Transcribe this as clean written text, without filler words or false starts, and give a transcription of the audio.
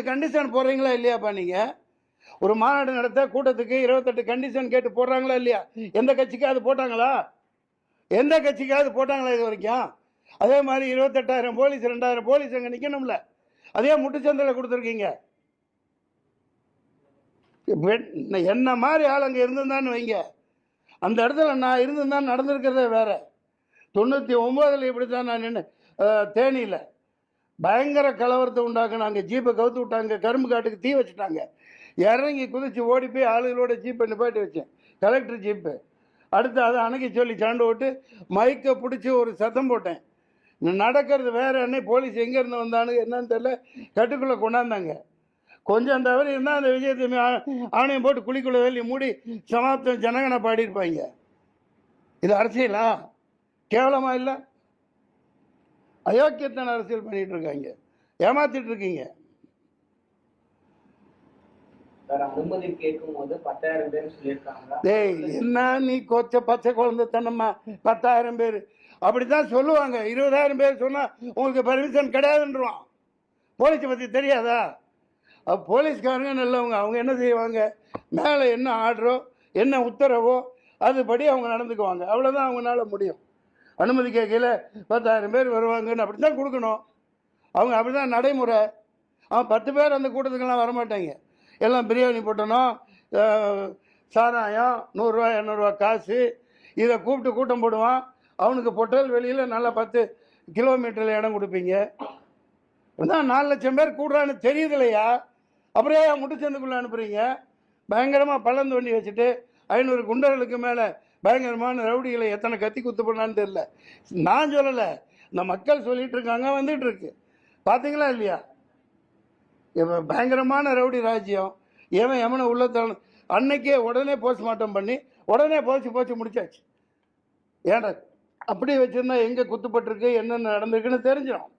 Condition போடுறீங்களா இல்லையாப்பா? நீங்கள் ஒரு மாநாடு நடத்த கூட்டத்துக்கு 28 கண்டிஷன் கேட்டு போடுறாங்களா இல்லையா? எந்த கட்சிக்காவது போட்டாங்களா? எந்த கட்சிக்காவது போட்டாங்களா இது வரைக்கும்? அதே மாதிரி 28,000 போலீஸ் 2,000 போலீஸ் அங்கே நிற்கணும்ல. அதே முட்டுச்சந்தையில் கொடுத்துருக்கீங்க. என்ன மாதிரி ஆள் அங்கே இருந்திருந்தான்னு வைங்க, அந்த இடத்துல நான் இருந்திருந்தான் நடந்திருக்கிறதே வேற. 99 இப்படி தான் நான் நின்று தேனியில் பயங்கர கலவரத்தை உண்டாக்குனாங்க. ஜீப்பை கவுத்து விட்டாங்க, கரும்பு காட்டுக்கு தீ வச்சுட்டாங்க. இறங்கி குதிச்சு ஓடி போய் ஆளுகளோட ஜீப்பை நிப்பாட்டி வச்சேன், கலெக்டர் ஜீப்பு. அடுத்து அதை அணைக்க சொல்லி சாண்டு விட்டு மைக்கை பிடிச்சி ஒரு சத்தம் போட்டேன். நடக்கிறது வேற. அன்னை போலீஸ் எங்கேருந்து வந்தானு என்னன்னு தெரியல, கட்டுக்குள்ளே கொண்டாந்தாங்க. கொஞ்சம் தவறு இருந்தால் அந்த விஜயத்தை ஆணையம் போட்டு குழிக்குள்ள வெளியே மூடி சமாப்தம் ஜனகனை பாடியிருப்பாங்க. இது அரசியலா? கேவலமா இல்லை? அயோக்கியத்தன அரசியல் பண்ணிட்டு இருக்காங்க, ஏமாத்திட்டு இருக்கீங்க. அனுமதி கேட்கும் போது 10,000 பேர் சொல்லியிருக்காங்க. டேய், என்ன நீ கொச்ச பச்சை குழந்தை தனமா? 10,000 பேர் அப்படித்தான் சொல்லுவாங்க. 20,000 பேர் சொன்னா உங்களுக்கு பர்மிஷன் கிடையாதுன்றான். போலீஸை பற்றி தெரியாதா? போலீஸ்காரங்க நல்லவங்க. அவங்க என்ன செய்வாங்க? மேலே என்ன ஆர்டரோ என்ன உத்தரவோ அதுபடி அவங்க நடந்துக்குவாங்க. அவ்வளோதான் அவங்களால முடியும். அனுமதி கேட்கல 10,000 பேர் வருவாங்கன்னு அப்படி தான் கொடுக்கணும். அவங்க அப்படி தான் நடைமுறை. அவன் 10 பேர் அந்த கூட்டத்துக்கெல்லாம் வரமாட்டாங்க. எல்லாம் பிரியாணி போட்டணும், சாராயம் 100 ரூபா 200 காசு, இதை கூப்பிட்டு கூட்டம் போடுவான். அவனுக்கு பொட்டல் வெளியில் நல்லா 10 கிலோமீட்டரில் இடம் கொடுப்பீங்க. அதான் 4 லட்சம் பேர் கூடுறான்னு தெரியுது இல்லையா? அப்புறம் ஏன் முட்டுச்சந்துக்குள்ளே அனுப்புகிறீங்க? பயங்கரமாக பள்ளம் தோண்டி வச்சுட்டு 500 குண்டர்களுக்கு மேலே பயங்கரமான ரவுடிகளை எத்தனை கத்தி குத்து பண்ணான்னு தெரியல. நான் சொல்லலை, இந்த மக்கள் சொல்லிட்டு இருக்காங்க, வந்துட்டு இருக்கு. பார்த்தீங்களா இல்லையா? இப்போ பயங்கரமான ரவுடி ராஜ்யம். எவனை உள்ள அன்னைக்கே உடனே போஸ்ட்மார்ட்டம் பண்ணி உடனே போச்சு முடிச்சாச்சு. ஏன்டா அப்படி வச்சுருந்தா எங்கே குத்துப்பட்டிருக்கு என்னென்ன நடந்திருக்குன்னு தெரிஞ்சிடும்.